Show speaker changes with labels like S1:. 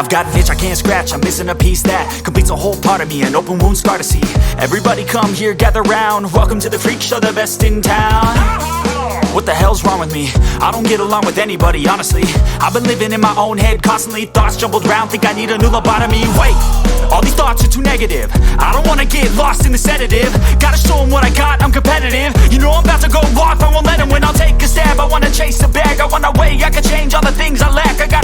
S1: I've got an itch I can't scratch, I'm missing a piece that completes a whole part of me, an open wound scar to see. Everybody come here, gather round, welcome to the freak show, the best in town. What the hell's wrong with me? I don't get along with anybody, honestly. I've been living in my own head constantly, thoughts jumbled round, think I need a new lobotomy. Wait, all these thoughts are too negative, I don't wanna get lost in the sedative. Gotta show them what I got, I'm competitive. You know I'm about to go off, I won't let them win. I'll take a stab, I wanna chase a bag, I wanna weigh, I can change all the things I lack. I gotta